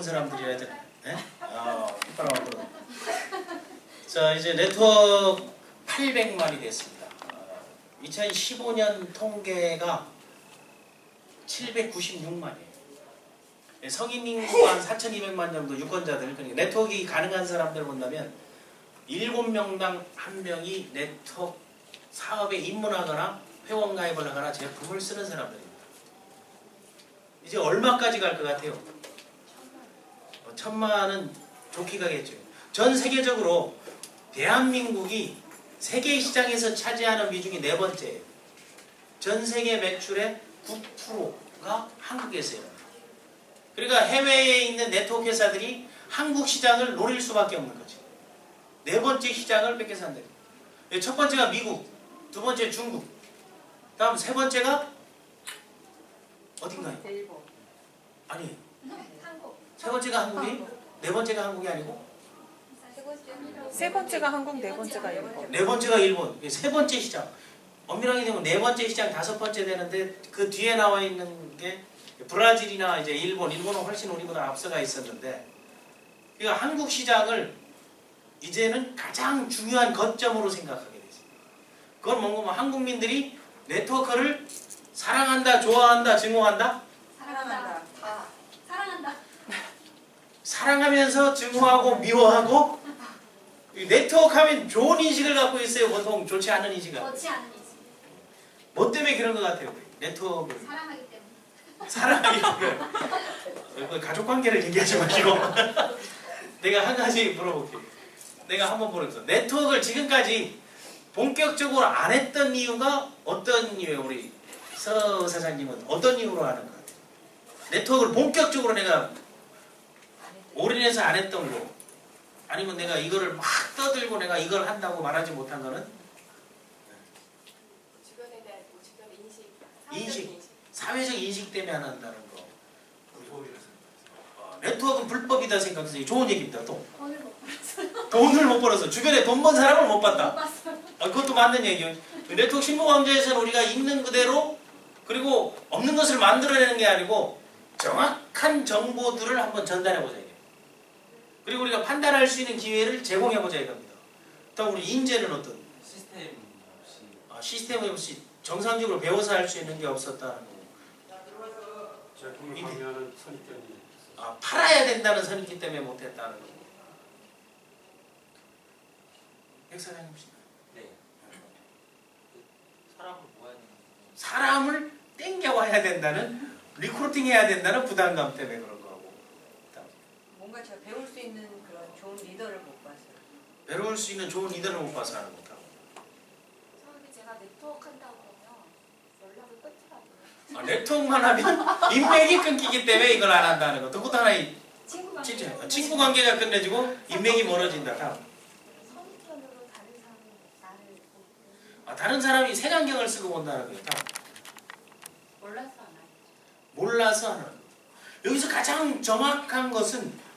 사람들이라 해야 되나? 네? 똑바로 하고. 자, 이제 네트워크 800만이 됐습니다. 2015년 통계가 796만이에요. 성인 인구가 한 4,200만 정도 유권자들, 그러니까 네트워크가 가능한 사람들 본다면 7명당 1명이 네트워크 사업에 입문하거나 회원 가입을 하거나 제품을 쓰는 사람들입니다. 이제 얼마까지 갈 것 같아요? 1,000만은 좋게 가겠죠. 전 세계적으로 대한민국이 세계 시장에서 차지하는 비중이 4번째예요. 전 세계 매출의 9%가 한국에서요. 그러니까 해외에 있는 네트워크 회사들이 한국 시장을 노릴 수밖에 없는 거죠. 4번째 시장을 뺏겨서 한다. 첫 번째가 미국, 두 번째 중국, 다음 세 번째가 어딘가요? 일본. 아니에요. 한국. 세 번째가 한국이? 네 번째가 한국이 아니고? 세 번째가 한국, 네 번째가 일본. 네 번째가 일본. 세 번째 시장. 엄밀하게 되면 네 번째 시장, 다섯 번째 되는데 그 뒤에 나와 있는 게 브라질이나 이제 일본은 훨씬 우리보다 앞서가 있었는데, 그러니까 한국 시장을 이제는 가장 중요한 거점으로 생각하게 됐습니다. 그건 뭔가 한국민들이 네트워크를 사랑한다, 좋아한다, 증오한다? 사랑한다. 다. 사랑한다. 사랑하면서 증오하고 미워하고, 네트워크 하면 좋은 인식을 갖고 있어요. 보통 좋지 않은 인식을. 좋지 않은 인식. 뭐 때문에 그런 것 같아요? 네트워크를. 사랑하기 때문에. 사랑하기 때문에. 가족관계를 얘기하지 마시고. 내가 한 가지 물어볼게요. 내가 한번 물어봤어. 네트워크를 지금까지 본격적으로 안 했던 이유가 어떤 이유예요? 우리 서 사장님은 어떤 이유로 하는 것 같아요? 네트워크를 본격적으로 내가 올인해서 안 했던 거, 아니면 내가 이거를 막 떠들고 내가 이걸 한다고 말하지 못한 거는? 주변에 대한 주변 인식, 사회적 인식 때문에 안 한다는 거. 네트워크는 불법이다 생각해서 좋은 얘기입니다. 또 돈을 못 벌었어요. 돈을 못 벌어서 주변에 돈 번 사람을 못 못 봤다. 봤어요. 그것도 맞는 얘기예요. 네트워크 신부강좌에서는 우리가 있는 그대로, 그리고 없는 것을 만들어내는 게 아니고 정확한 정보들을 한번 전달해보자. 그리고 우리가 판단할 수 있는 기회를 제공해보자 이겁니다. 또 우리 인재는 어떤? 시스템 없이. 시스템 없이 정상적으로 배워서 할 수 있는 게 없었다는 거고. 제품을 판매하는 선입견이 팔아야 된다는 선입견 때문에 못했다는 거고. 백 사장님 혹시? 네. 사람을 모아야 되는. 사람을 땡겨와야 된다는, 리크루팅 해야 된다는 부담감 때문에 그런 거고. 뭔가 제가 배울 수 있는 그런 좋은 리더를 못 봤어요. 배울 수 있는 좋은 리더를 못 봐서 하는 거다. 처음에 제가 네트워크 한다고 그러면 연락을 끊더라고요. 네트워크만 하면 인맥이 끊기기 때문에 이걸 안 한다는 거. 그것도 하나의 친구 관계가 끝내지고 인맥이 멀어진다. 다음. 선입견으로 다른 사람이 나를 보고 다른 사람이 색안경을 쓰고 본다는 거예요. 다음. 몰라서 안 하죠. 몰라서 하는 거. 여기서 가장 정확한 것은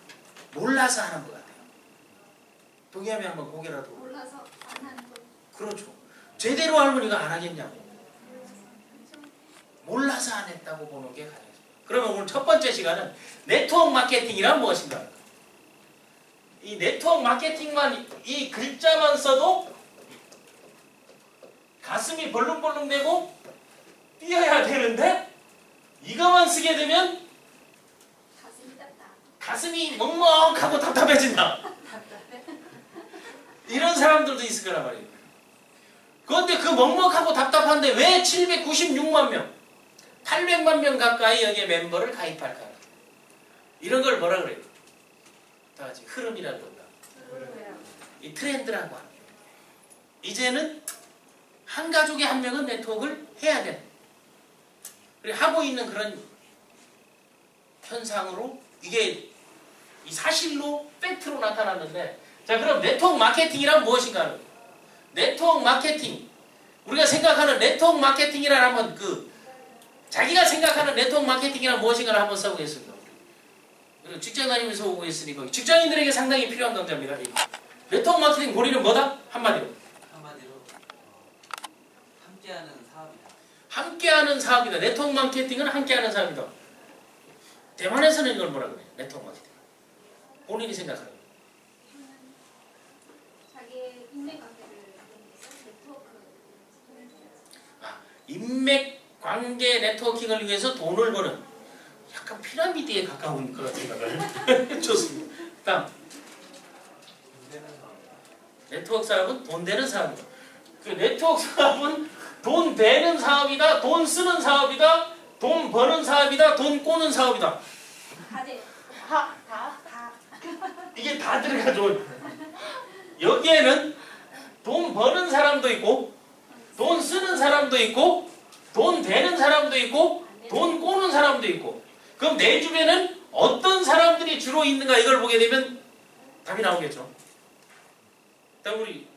몰라서 하는 것 같아요. 동의하면 한번 고개라도. 몰라서 안 하는 거. 그렇죠. 제대로 알면 이거 안 하겠냐고. 몰라서 안 했다고 보는 게 가능해요. 그러면 오늘 첫 번째 시간은 네트워크 마케팅이란 무엇인가? 이 네트워크 마케팅만, 이 글자만 써도 가슴이 벌렁벌렁대고 뛰어야 되는데, 이거만 쓰게 되면 가슴이 땄다. 가슴이 먹먹하고 답답해진다. 이런 사람들도 있을 거란 말이에요. 그런데 그 먹먹하고 답답한데 왜 796만 명, 800만 명 가까이 여기에 멤버를 가입할까? 이런 걸 뭐라 그래요? 다 같이 흐름이라고 한다. 이 트렌드라고 합니다. 이제는 한 가족의 한 명은 네트워크를 해야 돼. 그리고 하고 있는 그런 현상으로 이게 이 사실로 팩트로 나타났는데, 자, 그럼 네트워크 마케팅이란 무엇인가? 네트워크 마케팅, 우리가 생각하는 네트워크 마케팅이란 한번 자기가 생각하는 네트워크 마케팅이란 무엇인가를 한번 써보겠습니다. 직장 다니면서 오고 있으니까 직장인들에게 상당히 필요한 강좌입니다. 네트워크 마케팅 본인은 뭐다? 한마디로 함께하는 사업이다. 함께하는 사업이다. 네트워크 마케팅은 함께하는 사업이다. 대만에서는 이걸 뭐라 그래요? 네트워크 마케팅. 본인이 생각하는 거. 자기의 인맥관계를 네트워크 인맥관계 네트워킹을 위해서 돈을 버는 약간 피라미드에 가까운 그런 생각을 좋습니다. 다음 네트워크 사업은 돈 되는 사업이다. 그 네트워크 사업은 돈 되는 사업이다, 돈 쓰는 사업이다, 돈 버는 사업이다, 돈 꼬는 사업이다. 다들 다 이게 다 들어가죠. 여기에는 돈 버는 사람도 있고, 돈 쓰는 사람도 있고, 돈 되는 사람도 있고, 돈 꼬는 사람도 있고. 그럼 내 주변에는 어떤 사람들이 주로 있는가 이걸 보게 되면 답이 나오겠죠. 다음 우리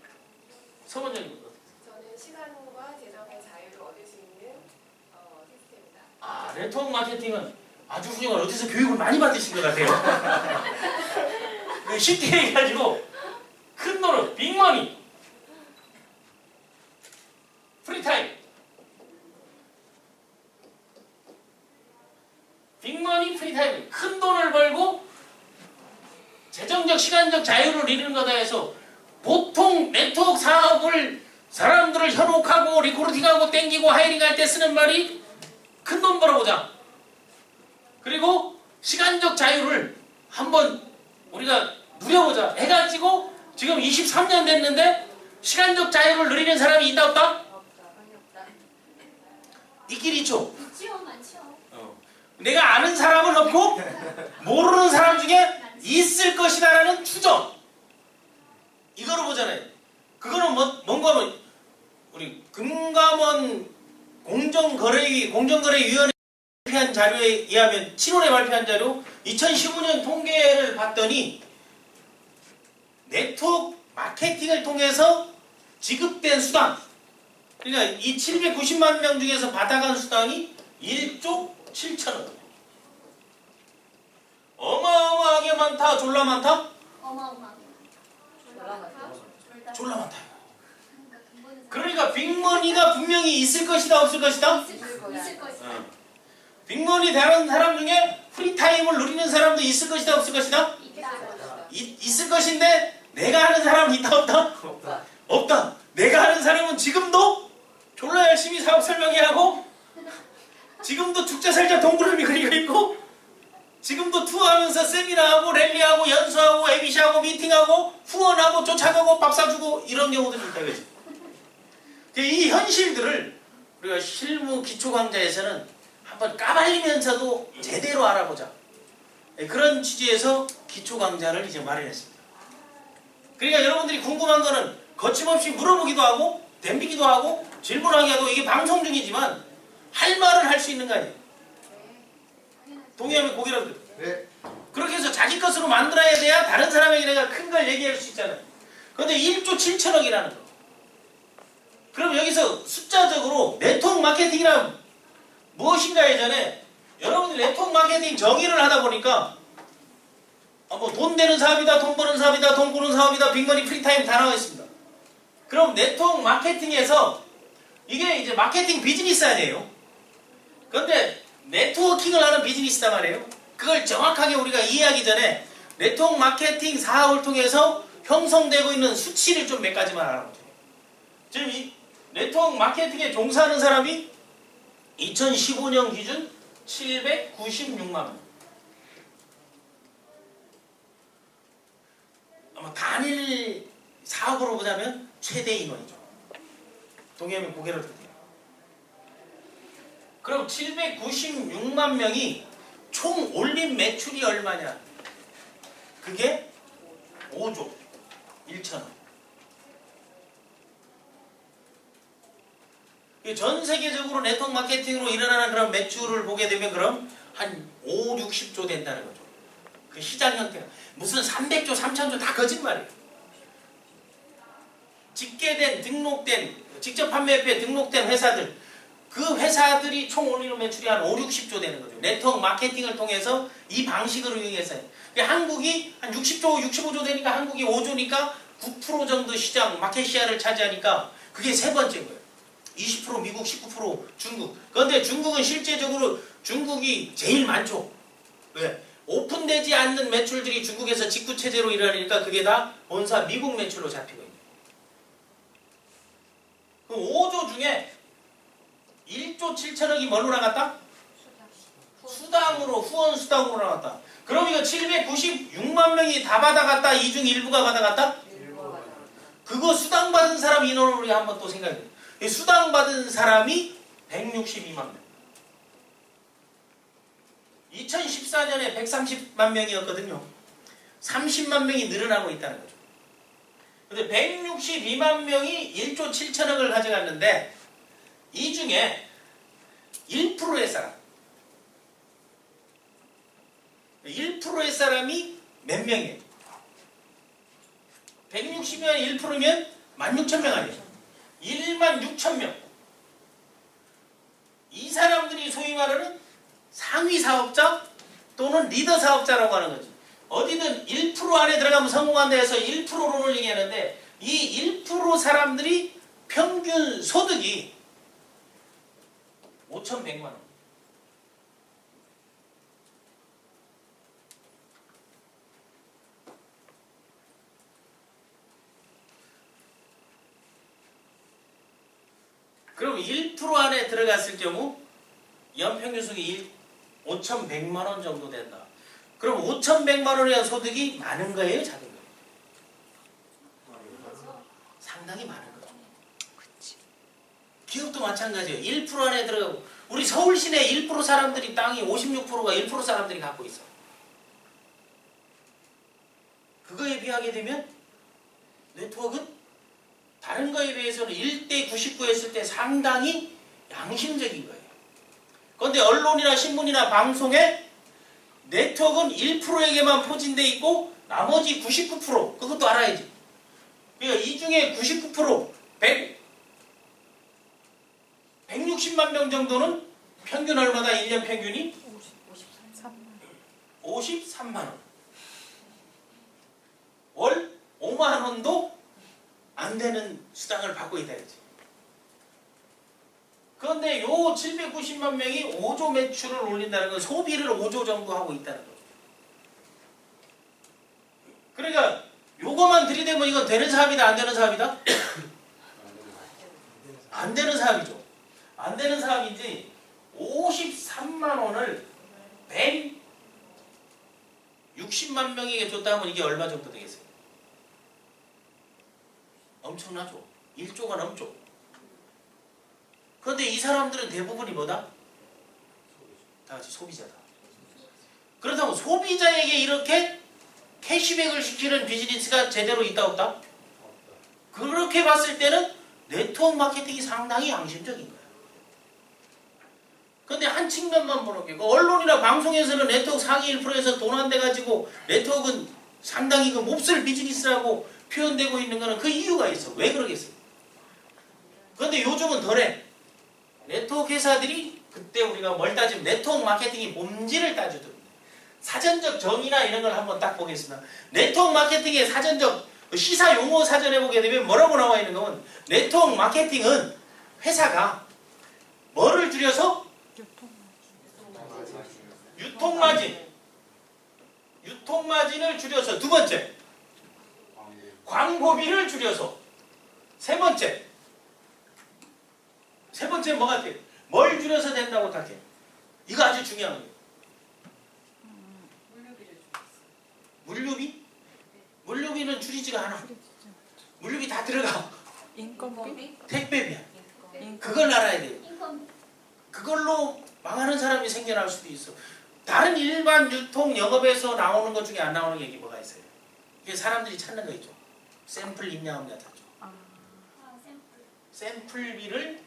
서원장님. 저는 시간과 재정의 자유를 얻을 수 있는 시스템이다. 네트워크 마케팅은 아주 훌륭한 어디서 교육을 많이 받으신 것 같아요. 쉽게 얘기해가지고 큰 돈은 빅머니, 프리타임, 빅머니, 프리타임, 큰 돈을 벌고 재정적, 시간적 자유를 이루는 거다 해서 보통 네트워크 사업을 사람들을 현혹하고 리크루팅하고 땡기고 하이링할 때 쓰는 말이 큰 돈 벌어보자. 그리고 시간적 자유를 한번 우리가 누려보자 해가지고 지금 23년 됐는데 시간적 자유를 누리는 사람이 있다 없다? 없다. 있긴 있죠. 있지요 많지요. 내가 아는 사람은 없고 모르는 사람 중에 있을 것이다라는 추정. 이거로 보잖아요. 그거는 뭔가 하면 우리 금감원 공정거래위원회 발표한 자료에 의하면 7월에 발표한 자료 2015년 통계를 봤더니 네트워크 마케팅을 통해서 지급된 수당, 그러니까 이 790만 명 중에서 받아간 수당이 1조 7천억. 어마어마하게 많다, 졸라 많다? 어마어마하게 졸라 많다. 그러니까 돈 버는 사람 그러니까 빅머니가 분명히 있을 것이다, 없을 것이다? 있을 것이다. 빅머니 다른 사람 중에 프리타임을 누리는 사람도 있을 것이다, 없을 것이다? 있다. 있을 것인데 내가 아는 사람은 있다, 없다? 없다. 내가 아는 사람은 지금도 졸라 열심히 사업 설명회하고 지금도 죽자살자 동그라미 그리고 있고 지금도 투어하면서 세미나하고 랠리하고 연수하고 ABC하고 미팅하고 후원하고 쫓아가고 밥 사주고 이런 경우들이 있다, 그지? 이 현실들을 우리가 실무 기초 강좌에서는 한번 까발리면서도 제대로 알아보자. 그런 취지에서 기초 강좌를 이제 마련했습니다. 그러니까 여러분들이 궁금한 거는 거침없이 물어보기도 하고 덤비기도 하고 질문하게 하고 이게 방송 중이지만 할 말은 할 수 있는 거 아니에요. 동의하면 고개라도 들어. 네. 그렇게 해서 자기 것으로 만들어야 돼야 다른 사람에게 내가 큰 걸 얘기할 수 있잖아요. 그런데 1조 7천억이라는 거. 그럼 여기서 숫자적으로 네트워크 마케팅이란 무엇인가 예전에 여러분들 네트워크 마케팅 정의를 하다 보니까 뭐 돈 되는 사업이다, 돈 버는 사업이다, 돈 꾸는 사업이다, 빅머니, 프리타임 다 나와 있습니다. 그럼 네트워크 마케팅에서 이게 이제 마케팅 비즈니스 아니에요? 그런데 네트워킹을 하는 비즈니스단 말이에요. 그걸 정확하게 우리가 이해하기 전에 네트워크 마케팅 사업을 통해서 형성되고 있는 수치를 좀 몇 가지만 알아보죠. 지금 이 네트워크 마케팅에 종사하는 사람이 2015년 기준 796만 명. 아마 단일 사업으로 보자면 최대 인원이죠. 동의하면 고개를 들게요. 그럼 796만 명이 총 올린 매출이 얼마냐? 그게 5조 1천억. 전 세계적으로 네트워크 마케팅으로 일어나는 그런 매출을 보게 되면 그럼 한 5, 60조 된다는 거죠. 그 시장 형태가. 무슨 300조, 3천조 다 거짓말이에요. 집계된, 등록된, 직접 판매협회에 등록된 회사들, 그 회사들이 총 올리는 매출이 한 5, 60조 되는 거죠. 네트워크 마케팅을 통해서 이 방식을 이용해서. 한국이 한 60조, 65조 되니까 한국이 5조니까 9% 정도 시장, 마켓 시야를 차지하니까 그게 세 번째인 거예요. 20% 미국, 19% 중국. 그런데 중국은 실제적으로 중국이 제일 많죠. 왜? 오픈되지 않는 매출들이 중국에서 직구체제로 일어나니까 그게 다 본사 미국 매출로 잡히고 있는 거예요. 그럼 5조 중에 1조 7천억이 뭘로 나갔다? 수당으로, 후원 수당으로 나갔다. 그럼 이거 796만 명이 다 받아갔다? 이 중 일부가 받아갔다? 그거 수당 받은 사람 인원을 우리 한번 또 생각해요. 수당 받은 사람이 162만 명. 2014년에 130만 명이었거든요. 30만 명이 늘어나고 있다는 거죠. 근데 162만 명이 1조 7천억을 가져갔는데 이 중에 1%의 사람 1%의 사람이 몇 명이에요? 160명 1%면 16,000명 아니에요? 16,000명. 이 사람들이 소위 말하는 상위 사업자 또는 리더 사업자라고 하는 거지. 어디든 1% 안에 들어가면 성공한다 해서 1%론을 얘기하는데 이 1% 사람들이 평균 소득이 5,100만 원. 그럼 1% 안에 들어갔을 경우 연평균 소득이 5,100만 원 정도 된다. 그럼 5,100만 원의 소득이 많은 거예요? 작은 거예요? 상당히 많은 거죠. 기업도 마찬가지예요. 1% 안에 들어가고 우리 서울 시내 1% 사람들이 땅이 56%가 1% 사람들이 갖고 있어. 그거에 비하게 되면 네트워크는 다른 거에 비해서는 1대 99 했을 때 상당히 양심적인 거예요. 그런데 언론이나 신문이나 방송에 네트워크는 1%에게만 포진돼 있고 나머지 99% 그것도 알아야지. 그러니까 이 중에 99% 160만 명 정도는 평균 얼마다 1년 평균이? 53만 원. 월 5만 원도 안 되는 수당을 받고 있다 이거지. 그런데 요 790만 명이 5조 매출을 올린다는 건 소비를 5조 정도 하고 있다는 거죠. 그러니까 요거만 들이대면 이건 되는 사업이다 안 되는 사업이다? 안 되는 사업이죠. 안 되는 사업인지 53만 원을 160만 명에게 줬다 하면 이게 얼마 정도 되겠어요? 엄청나죠. 1조가 넘죠. 그런데 이 사람들은 대부분이 뭐다? 다 같이 소비자다. 그렇다면 소비자에게 이렇게 캐시백을 시키는 비즈니스가 제대로 있다 없다? 그렇게 봤을 때는 네트워크 마케팅이 상당히 양심적인 거야. 그런데 한 측면만 보는 게 언론이나 방송에서는 네트워크 상위 1%에서 돈 안 돼가지고 네트워크는 상당히 그 몹쓸 비즈니스라고 표현되고 있는 거는 그 이유가 있어. 왜 그러겠어요? 그런데 요즘은 덜해. 네트워크 회사들이 그때 우리가 뭘 따지면 네트워크 마케팅이 본질을 따지거든요. 사전적 정의나 이런 걸 한번 딱 보겠습니다. 네트워크 마케팅의 사전적 시사 용어 사전에 보게 되면 뭐라고 나와 있는 거면 네트워크 마케팅은 회사가 뭐를 줄여서? 유통마진. 유통마진을 줄여서 두 번째 광고비를 줄여서 세 번째 뭐 같아요? 뭘 줄여서 된다고 생각해요? 이거 아주 중요한 거예요. 물류비? 물류비는 줄이지가 않아. 물류비 다 들어가. 인건비? 택배비야. 그걸 알아야 돼요. 인건 그걸로 망하는 사람이 생겨날 수도 있어. 다른 일반 유통 영업에서 나오는 것 중에 안 나오는 게 뭐가 있어요? 이게 사람들이 찾는 거 있죠. 샘플 있냐 없냐 찾죠. 샘플. 샘플비를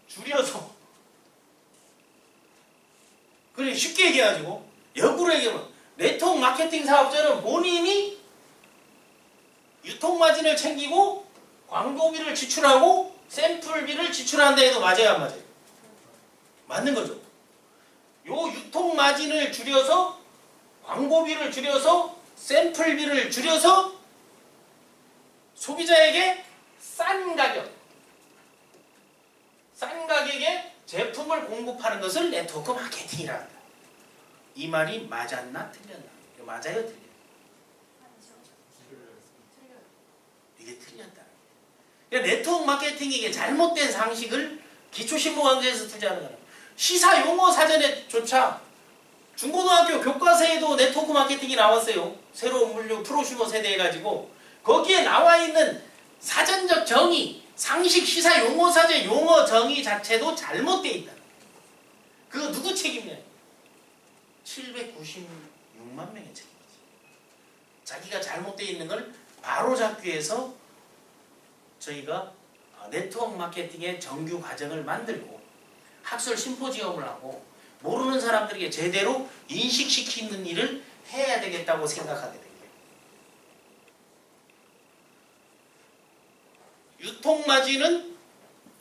줄여서 그래 쉽게 얘기해가지고 역으로 얘기하면 네트워크 마케팅 사업자는 본인이 유통마진을 챙기고 광고비를 지출하고 샘플비를 지출한다 해도 맞아요 안 맞아요? 맞는 거죠. 요 유통마진을 줄여서 광고비를 줄여서 샘플비를 줄여서 소비자에게 싼 가격에 제품을 공급하는 것을 네트워크 마케팅이라 한다. 이 말이 맞았나 틀렸나? 이거 맞아요, 틀려요? 이게 틀렸다. 그러니까 네트워크 마케팅이 이게 잘못된 상식을 기초신문 강좌에서 투자하는 거야. 시사 용어 사전에조차 중고등학교 교과서에도 네트워크 마케팅이 나왔어요. 새로운 물류 프로슈머 세대 해가지고 거기에 나와 있는 사전적 정의, 상식 시사 용어 사전 용어 정의 자체도 잘못되어 있다. 그거 누구 책임이냐? 796만 명의 책임이지. 자기가 잘못되어 있는 걸 바로잡기 위해서 저희가 네트워크 마케팅의 정규 과정을 만들고 학술 심포지엄을 하고 모르는 사람들에게 제대로 인식시키는 일을 해야 되겠다고 생각하게 됩니다. 유통마진은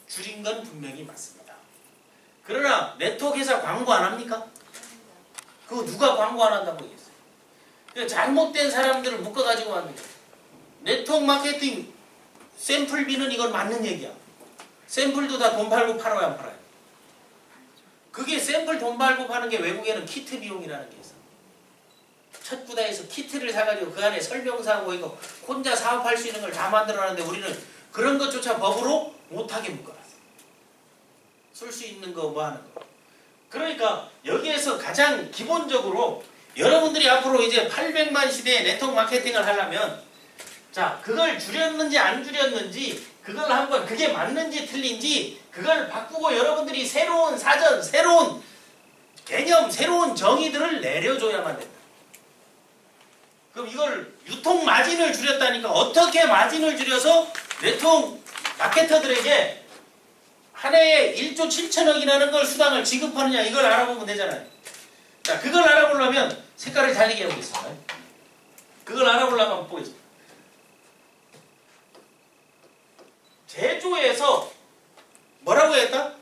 줄인 건 분명히 맞습니다. 그러나 네트워크 회사 광고 안 합니까? 그거 누가 광고 안 한다고 얘기했어요? 그러니까 잘못된 사람들을 묶어가지고 하는 거예요. 네트워크 마케팅 샘플비는 이건 맞는 얘기야. 샘플도 다 돈 팔고 팔아야 안 팔아요. 그게 샘플 돈 팔고 파는 게 외국에는 키트 비용이라는 게 있어. 첫 구다에서 키트를 사가지고 그 안에 설명서하고 이거 혼자 사업할 수 있는 걸 다 만들어놨는데 우리는 그런 것조차 법으로 못하게 묶어놨어. 쓸 수 있는 거 뭐 하는 거. 그러니까 여기에서 가장 기본적으로 여러분들이 앞으로 이제 800만 시대의 네트워크 마케팅을 하려면 자 그걸 줄였는지 안 줄였는지 그걸 한번 그게 맞는지 틀린지 그걸 바꾸고 여러분들이 새로운 사전, 새로운 개념, 새로운 정의들을 내려줘야만 된다. 그럼 이걸 유통 마진을 줄였다니까 어떻게 마진을 줄여서 네트워크 마케터들에게 한 해에 1조 7천억이라는 걸 수당을 지급하느냐 이걸 알아보면 되잖아요. 자 그걸 알아보려면 색깔을 달리게 해보겠습니다. 그걸 알아보려면 보겠습니다. 제조에서 뭐라고 했다?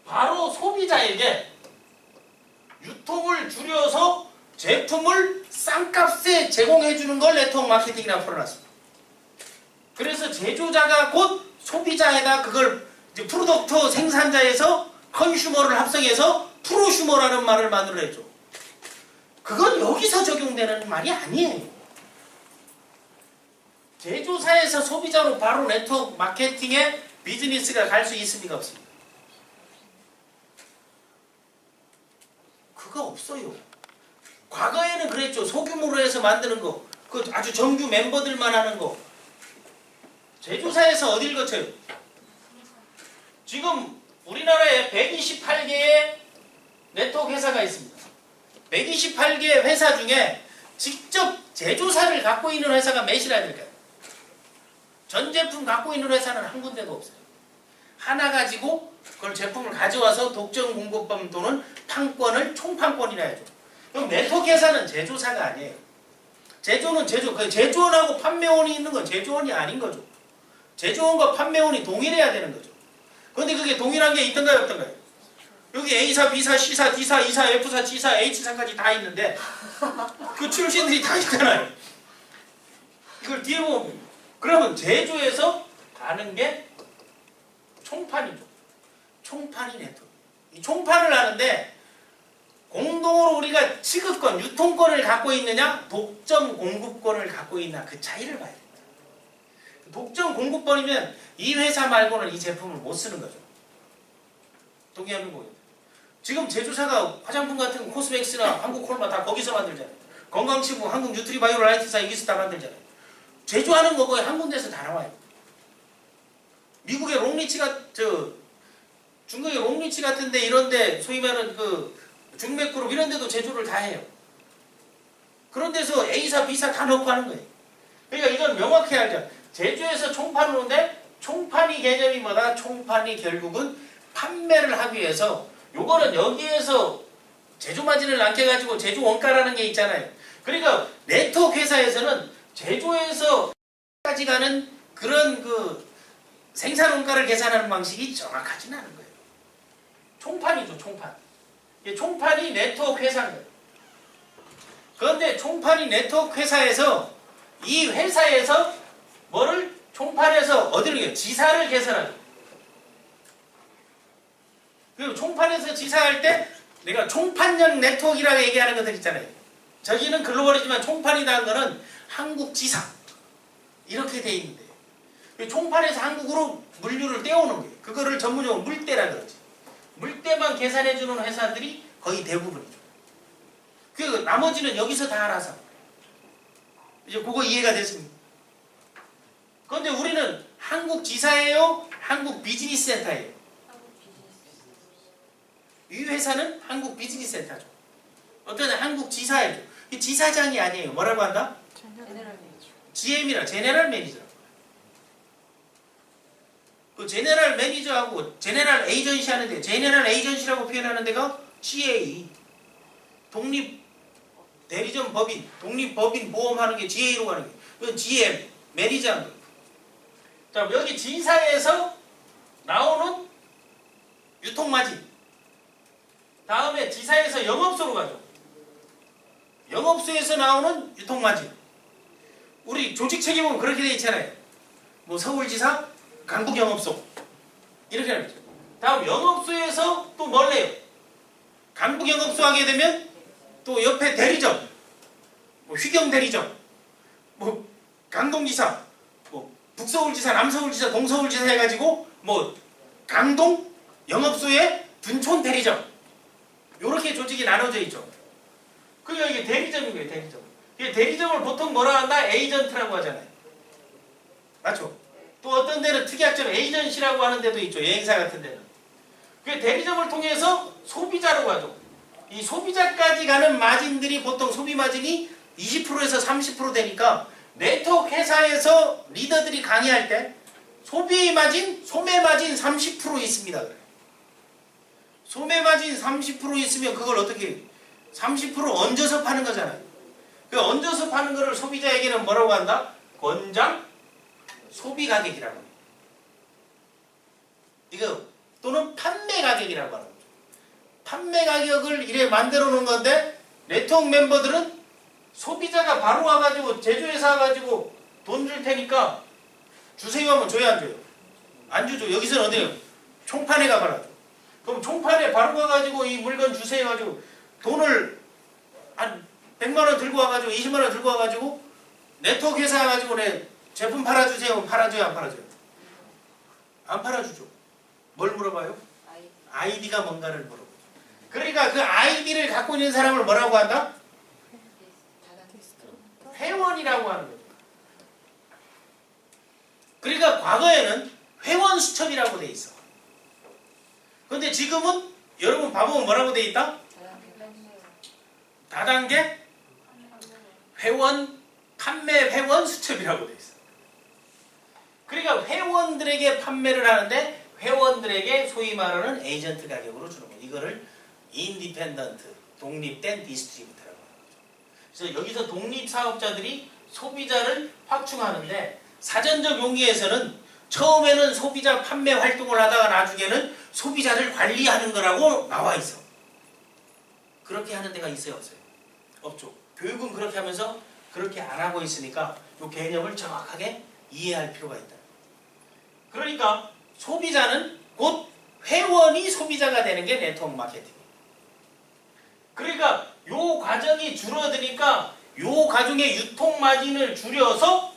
바로 소비자에게 유통을 줄여서 제품을 싼값에 제공해주는 걸 네트워크 마케팅이라고 풀어놨습니다. 그래서 제조자가 곧 소비자에다 그걸 이제 프로덕트 생산자에서 컨슈머를 합성해서 프로슈머라는 말을 만들어냈죠. 그건 여기서 적용되는 말이 아니에요. 제조사에서 소비자로 바로 네트워크 마케팅의 비즈니스가 갈 수 있습니까? 없습니까? 그거 없어요. 과거에는 그랬죠. 소규모로 해서 만드는 거. 그 아주 정규 멤버들만 하는 거. 제조사에서 어딜 거쳐요? 지금 우리나라에 128개의 네트워크 회사가 있습니다. 128개의 회사 중에 직접 제조사를 갖고 있는 회사가 몇이나 될까요? 전 제품 갖고 있는 회사는 한 군데도 없어요. 하나 가지고 그걸 제품을 가져와서 독점 공급범 또는 판권을 총판권이라 해줘. 그럼 네트워크 회사는 제조사가 아니에요. 제조는 제조, 그 제조원하고 판매원이 있는 건 제조원이 아닌 거죠. 제조원과 판매원이 동일해야 되는 거죠. 그런데 그게 동일한 게 있던가요, 없던가요? 여기 A사, B사, C사, D사, E사, F사, G사, H사까지 다 있는데 그 출신들이 다 있잖아요. 이걸 뒤에 보면 그러면 제조에서 가는 게 총판이죠. 총판이 네트워크. 이 총판을 하는데 공동으로 우리가 취급권, 유통권을 갖고 있느냐 독점 공급권을 갖고 있나 그 차이를 봐야 됩니다. 독점 공급권이면 이 회사 말고는 이 제품을 못 쓰는 거죠. 동의하는 거예요. 지금 제조사가 화장품 같은 코스맥스나 한국콜마 다 거기서 만들잖아요. 건강치부, 한국 뉴트리바이오라이트사 여기서 다 만들잖아요. 제조하는 거 거의 한 군데서 다 나와요. 미국의 롱리치가 중국의 롱리치 같은데 이런데 소위 말하는 그 중맥그룹 이런 데도 제조를 다 해요. 그런 데서 A사, B사 다 넣고 하는 거예요. 그러니까 이건 명확히 알자. 제조에서 총판을 오는데 총판이 개념이 뭐다? 총판이 결국은 판매를 하기 위해서 요거는 여기에서 제조 마진을 남겨가지고 제조 원가라는 게 있잖아요. 그러니까 네트워크 회사에서는 제조에서까지 가는 그런 그 생산 원가를 계산하는 방식이 정확하지는 않은 거예요. 총판이죠, 총판. 총판이 네트워크 회사인 거예요. 그런데 총판이 네트워크 회사에서 이 회사에서 뭐를 총판에서 어디를 해요? 지사를 계산하죠. 그리고 총판에서 지사할 때 내가 총판형 네트워크라고 얘기하는 것들 있잖아요. 저기는 글로벌이지만 총판이라는 거는 한국 지사 이렇게 돼 있는데 총판에서 한국으로 물류를 떼오는 거예요. 그거를 전문용어로 물대라 그러지. 물대만 계산해주는 회사들이 거의 대부분이죠. 그 나머지는 여기서 다 알아서. 이제 그거 이해가 됐습니다. 그런데 우리는 한국 지사예요? 한국 비즈니스 센터예요? 이 회사는 한국 비즈니스 센터죠. 어떤 한국 지사예요. 이 지사장이 아니에요. 뭐라고 한다? GM이라 제네럴 매니저. 그 제네럴 매니저하고 제네럴 에이전시 하는데 제네럴 에이전시라고 표현하는 데가 GA 독립 대리점 법인 독립 법인 보험하는 게 GA로 가는 게 그건 GM 매니저한 거예요. 자 여기 지사에서 나오는 유통마진 다음에 지사에서 영업소로 가죠. 영업소에서 나오는 유통마진 우리 조직 책임은 그렇게 돼 있잖아요. 뭐 서울지사 강북영업소 이렇게 하는 거죠. 다음 영업소에서 또 뭘 내요? 강북영업소 하게 되면 또 옆에 대리점 뭐 휘경대리점 뭐 강동지사 뭐 북서울지사 남서울지사 동서울지사 해가지고 뭐 강동 영업소에 둔촌 대리점 요렇게 조직이 나눠져 있죠. 그러니까 이게 대리점인 거예요. 대리점. 이게 대리점을 보통 뭐라 한다? 에이전트라고 하잖아요. 맞죠? 또 어떤 데는 특약점 에이전시라고 하는 데도 있죠. 여행사 같은 데는. 그 대리점을 통해서 소비자로 가죠. 이 소비자까지 가는 마진들이 보통 소비 마진이 20%에서 30% 되니까 네트워크 회사에서 리더들이 강의할 때 소비 마진, 소매 마진 30% 있습니다. 그래. 소매 마진 30% 있으면 그걸 어떻게 30% 얹어서 파는 거잖아요. 그 얹어서 파는 거를 소비자에게는 뭐라고 한다? 권장 소비 가격이라고 해요. 이거 또는 판매 가격이라고 하는 거죠. 판매 가격을 이래 만들어 놓은 건데 네트워크 멤버들은 소비자가 바로 와가지고 제조회사 와가지고 돈 줄 테니까 주세요 하면 줘야 안 줘요? 안 주죠. 여기서는 어디요? 총판에 가봐라. 그럼 총판에 바로 가가지고 이 물건 주세요 가지고 돈을 한 100만원 들고 와가지고 20만원 들고 와가지고 네트워크 회사 와가지고 내 제품 팔아주세요. 팔아줘요? 안 팔아줘요? 안 팔아주죠. 뭘 물어봐요? 아이디가 뭔가를 물어보죠. 그러니까 그 아이디를 갖고 있는 사람을 뭐라고 한다? 회원이라고 하는 거죠. 그러니까 과거에는 회원 수첩이라고 돼 있어. 근데 지금은 여러분 봐보면 뭐라고 돼 있다? 다단계 회원 판매 회원 수첩이라고 돼 있어. 그러니까 회원들에게 판매를 하는데 회원들에게 소위 말하는 에이전트 가격으로 주는 거예요. 이거를 인디펜던트 독립된 디스트리뷰터라고 하는 거죠. 그래서 여기서 독립사업자들이 소비자를 확충하는데 사전적 용어에서는 처음에는 소비자 판매 활동을 하다가 나중에는 소비자를 관리하는 거라고 나와 있어. 그렇게 하는 데가 있어요? 없어요? 없죠. 교육은 그렇게 하면서 그렇게 안 하고 있으니까 이 개념을 정확하게 이해할 필요가 있다. 그러니까 소비자는 곧 회원이 소비자가 되는 게 네트워크 마케팅이에요. 그러니까 요 과정이 줄어드니까 요 과정의 유통 마진을 줄여서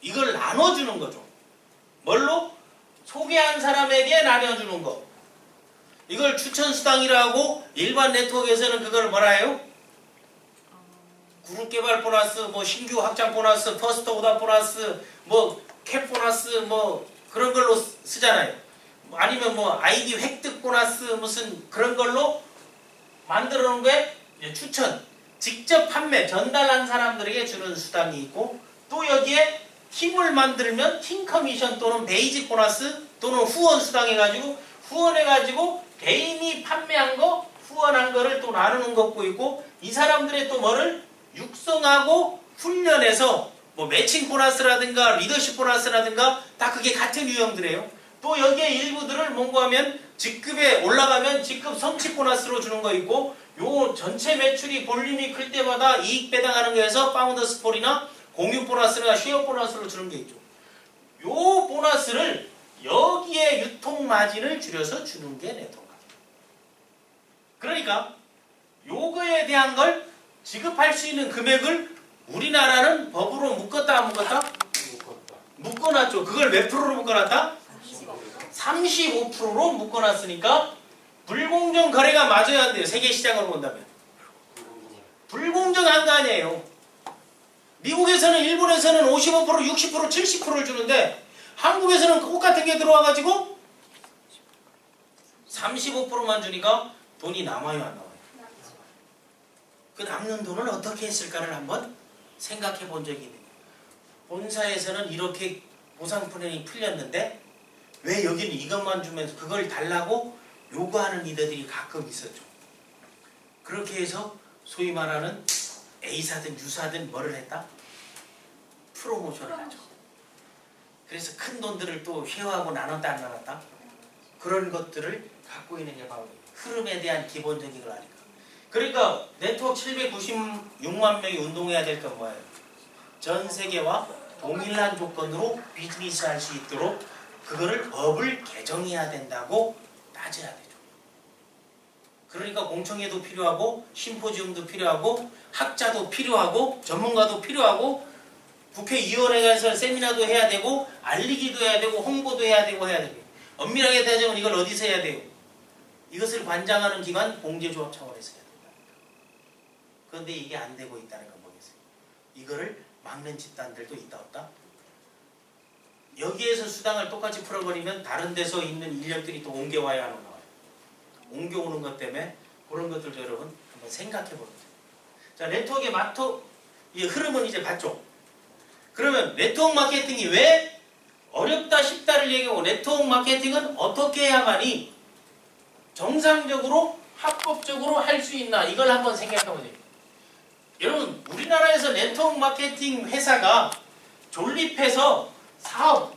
이걸 나눠주는 거죠. 뭘로? 소개한 사람에게 나눠주는 거. 이걸 추천수당이라고 일반 네트워크에서는 그걸 뭐라 해요? 그룹 개발 보너스, 뭐 신규 확장 보너스, 퍼스트 오더 보너스, 뭐 캡 보너스, 뭐 그런 걸로 쓰잖아요. 아니면 뭐 아이디 획득 보너스 무슨 그런 걸로 만들어 놓은 게 추천, 직접 판매, 전달한 사람들에게 주는 수당이 있고 또 여기에 팀을 만들면 팀 커미션 또는 베이직 보너스 또는 후원 수당 해가지고 후원해가지고 개인이 판매한 거 후원한 거를 또 나누는 것도 있고 이 사람들의 또 뭐를 육성하고 훈련해서 뭐 매칭 보너스라든가 리더십 보너스라든가 다 그게 같은 유형들이에요. 또 여기에 일부들을 뭔가 하면 직급에 올라가면 직급 성취 보너스로 주는 거 있고 요 전체 매출이 볼륨이 클 때마다 이익 배당하는 거에서 파운더스 폴이나 공유 보너스나 쉐어 보너스로 주는 게 있죠. 요 보너스를 여기에 유통 마진을 줄여서 주는 게 네트워크. 그러니까 요거에 대한 걸 지급할 수 있는 금액을 우리나라는 법으로 묶었다 안 묶었다? 묶었다. 묶어놨죠. 그걸 몇 프로로 묶어놨다? 35%로 묶어놨으니까 불공정 거래가 맞아야 한대요. 세계 시장으로 본다면. 불공정한 거 아니에요. 미국에서는 일본에서는 55%, 60%, 70%를 주는데 한국에서는 똑같은 게 들어와가지고 35%만 주니까 돈이 남아요 안 나와요? 그 남는 돈을 어떻게 했을까를 한번 생각해 본 적이 있는 거예요. 본사에서는 이렇게 보상분행이 풀렸는데 왜 여기는 이것만 주면서 그걸 달라고 요구하는 이들이 가끔 있었죠. 그렇게 해서 소위 말하는 A사든 U사든 뭐를 했다? 프로모션을 하죠. 그래서 큰 돈들을 또 쉐어하고 나눴다 안 나눴다? 그런 것들을 갖고 있는 게 바로 흐름에 대한 기본적인 걸 아니까. 그러니까 네트워크 796만 명이 운동해야 될 건 뭐예요? 전 세계와 동일한 조건으로 비즈니스 할 수 있도록 그거를 법을 개정해야 된다고 따져야 되죠. 그러니까 공청회도 필요하고 심포지움도 필요하고 학자도 필요하고 전문가도 필요하고 국회의원회에서 세미나도 해야 되고 알리기도 해야 되고 홍보도 해야 되고 해야 되고 엄밀하게 따지면 이걸 어디서 해야 돼요? 이것을 관장하는 기관 공제조합 차원에서 해야 된다. 그런데 이게 안 되고 있다는 건 뭐겠어요? 이거를 막는 집단들도 있다 없다? 여기에서 수당을 똑같이 풀어버리면 다른 데서 있는 인력들이 또 옮겨와야 하는 거예요. 옮겨오는 것 때문에 그런 것들도 여러분 한번 생각해 보는 거죠. 자, 네트워크의 이 흐름은 이제 봤죠? 그러면 네트워크 마케팅이 왜 어렵다 쉽다를 얘기하고 네트워크 마케팅은 어떻게 해야만이 정상적으로 합법적으로 할 수 있나 이걸 한번 생각해 보세요. 여러분 우리나라에서 네트워크 마케팅 회사가 존립해서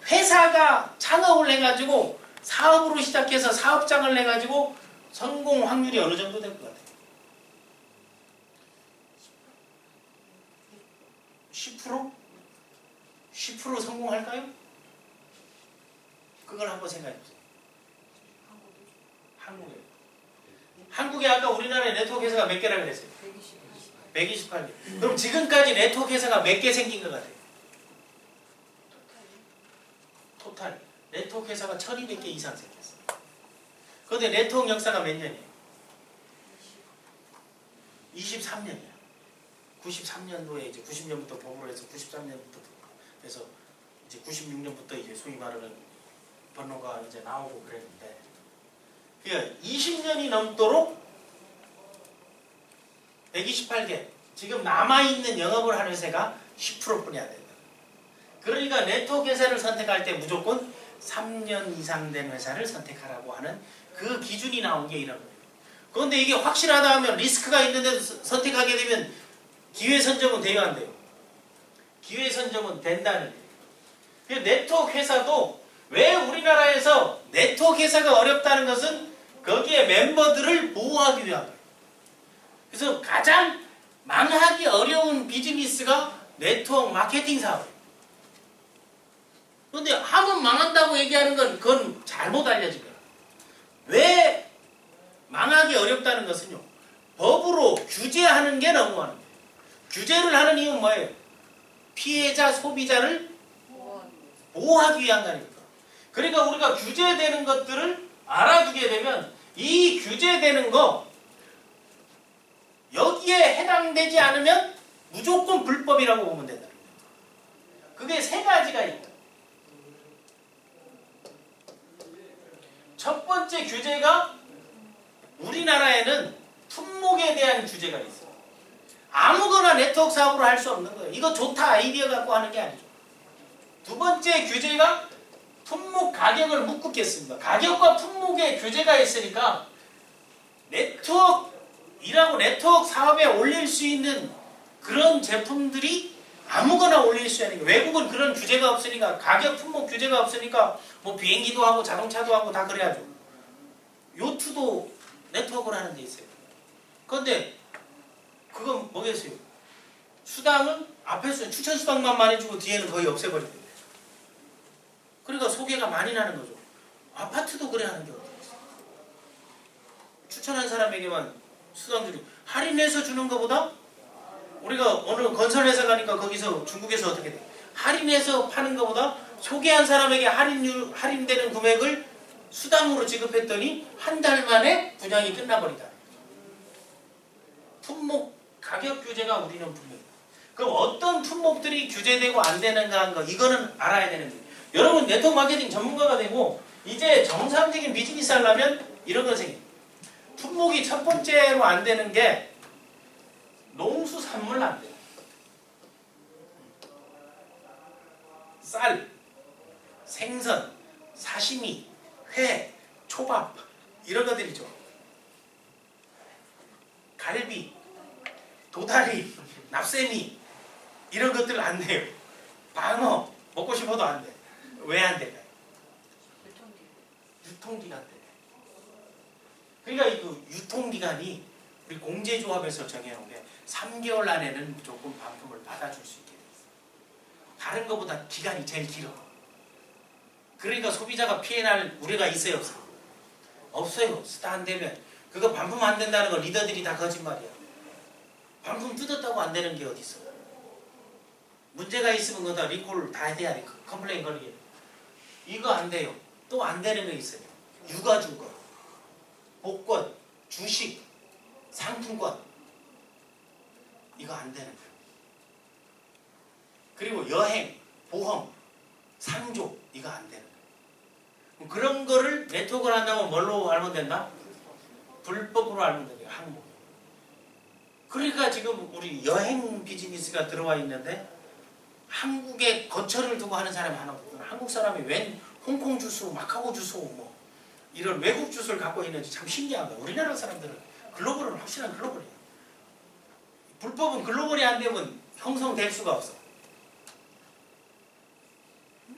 회사가 창업을 해가지고 사업으로 시작해서 사업장을 내가지고 성공 확률이 어느 정도 될 것 같아요? 10%? 10% 성공할까요? 그걸 한번 생각해 보세요. 한국에 아까 우리나라에 네트워크 회사가 몇 개라고 그랬어요? 128개. 그럼 지금까지 네트워크 회사가 몇 개 생긴 것 같아요? 토탈. 네트워크 회사가 1200개 이상 생겼어요. 그런데 네트워크 역사가 몇 년이에요? 23년이에요. 93년도에 이제 90년부터 법으로 해서 93년부터 그래서 이제 96년부터 이제 소위 말하는 번호가 이제 나오고 그랬는데 그러니까 20년이 넘도록 128개 지금 남아있는 영업을 하는 회사가 10%뿐이 안 된다. 그러니까 네트워크 회사를 선택할 때 무조건 3년 이상 된 회사를 선택하라고 하는 그 기준이 나온 게 이런 거예요. 그런데 이게 확실하다 하면 리스크가 있는데도 선택하게 되면 기회 선점은 돼요 안 돼요? 기회 선점은 된다는 거예요. 네트워크 회사도 왜 우리나라에서 네트워크 회사가 어렵다는 것은 거기에 멤버들을 보호하기 위한 거예요. 그래서 가장 망하기 어려운 비즈니스가 네트워크 마케팅 사업이에요. 그런데 하면 망한다고 얘기하는 건 그건 잘못 알려진 거예요. 왜 망하기 어렵다는 것은요. 법으로 규제하는 게 너무 많은 거예요. 규제를 하는 이유는 뭐예요? 피해자, 소비자를 보호하기 위한 거니까. 그러니까 우리가 규제되는 것들을 알아두게 되면 이 규제되는 거 여기에 해당되지 않으면 무조건 불법이라고 보면 된다는 거예요. 그게 세 가지가 있다. 첫 번째 규제가 우리나라에는 품목에 대한 규제가 있어요. 아무거나 네트워크 사업으로 할 수 없는 거예요. 이거 좋다 아이디어 갖고 하는 게 아니죠. 두 번째 규제가 품목 가격을 묶겠습니다. 가격과 품목에 규제가 있으니까 네트워크이라고 네트워크 사업에 올릴 수 있는 그런 제품들이 아무거나 올릴 수 있는 거예요. 외국은 그런 규제가 없으니까 가격 품목 규제가 없으니까 뭐 비행기도 하고 자동차도 하고 다 그래야죠. 요트도 네트워크를 하는 데 있어요. 그런데 그건 뭐겠어요? 수당은 앞에서 추천 수당만 많이 주고 뒤에는 거의 없애버리거든요. 그러니까 소개가 많이 나는 거죠. 아파트도 그래 하는 게 어디 있어요? 추천한 사람에게만 수당 주는 할인해서 주는 것보다 우리가 어느 건설회사 가니까 거기서 중국에서 어떻게 돼? 할인해서 파는 것보다 소개한 사람에게 할인되는 금액을 수당으로 지급했더니 한 달 만에 분양이 끝나버리다. 품목 가격 규제가 우리는 분명히. 그럼 어떤 품목들이 규제되고 안 되는가 하는 거 이거는 알아야 되는 거예요. 여러분 네트워크 마케팅 전문가가 되고 이제 정상적인 비즈니스 하려면 이런 거 생겨요. 품목이 첫 번째로 안 되는 게 농수산물 안 돼요. 쌀, 생선, 사시미, 회, 초밥 이런 것들이죠. 갈비, 도다리, 납세미 이런 것들 안 돼요. 방어 먹고 싶어도 안 돼. 왜 안 될까요? 유통기간 때문에. 그러니까 이 유통기간이 우리 공제조합에서 정해놓은 게 3개월 안에는 무조건 반품을 받아줄 수 있게 돼 있어요. 다른 것보다 기간이 제일 길어. 그러니까 소비자가 피해날 우려가 있어요, 없어요? 없어요. 스타 안 되면 그거 반품 안 된다는 거 리더들이 다 거짓말이야. 반품 뜯었다고 안 되는 게 어디 있어? 문제가 있으면 그거 다 리콜 다 해야 돼. 컴플레인 걸리게. 이거 안 돼요. 또 안 되는 거 있어요. 유가증권, 복권, 주식, 상품권 이거 안 되는 거예요. 그리고 여행, 보험, 상조 이거 안 되는 거예요. 그런 거를 네트워크를 한다면 뭘로 알면 된다? 불법으로 알면 돼요. 항목. 그러니까 지금 우리 여행 비즈니스가 들어와 있는데 한국에 거처를 두고 하는 사람이 하나 없거든. 한국 사람이 웬 홍콩 주소, 마카오 주소 뭐 이런 외국 주소를 갖고 있는지 참 신기한 거야. 우리나라 사람들은 글로벌은 확실한 글로벌이야. 불법은 글로벌이 안 되면 형성될 수가 없어.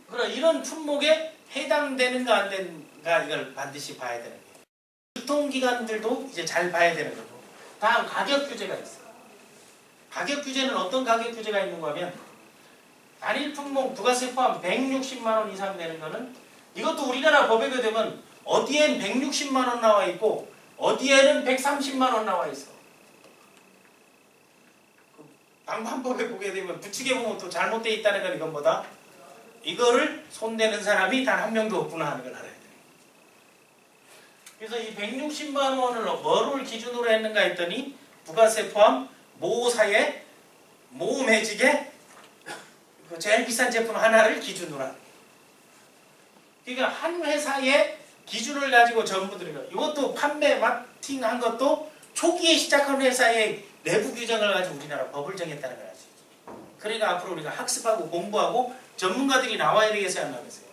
그러나 이런 품목에 해당되는가 안 되는가 이걸 반드시 봐야 되는 거예요. 유통기간들도 이제 잘 봐야 되는 거고. 다음 가격 규제가 있어요. 가격 규제는 어떤 가격 규제가 있는가 하면 단일 품목 부가세 포함 160만 원 이상 되는 거는 이것도 우리나라 법에 되면 어디엔 160만 원 나와 있고 어디에는 130만 원 나와 있어. 방판법에 보게 되면 붙이게 보면 또 잘못되어 있다는 건 이건 뭐다? 이거를 손대는 사람이 단 한 명도 없구나 하는 걸 알아야 돼. 그래서 이 160만 원을 뭐를 기준으로 했는가 했더니 부가세 포함 모사에 모매직에 그 제일 비싼 제품 하나를 기준으로 하는. 그러니까 한 회사의 기준을 가지고 전부 들어가. 이것도 판매 마케팅한 것도 초기에 시작한 회사의 내부 규정을 가지고 우리나라 법을 정했다는 걸 알지. 그러니까 앞으로 우리가 학습하고 공부하고 전문가들이 나와야 되겠어요, 안 나오겠어요?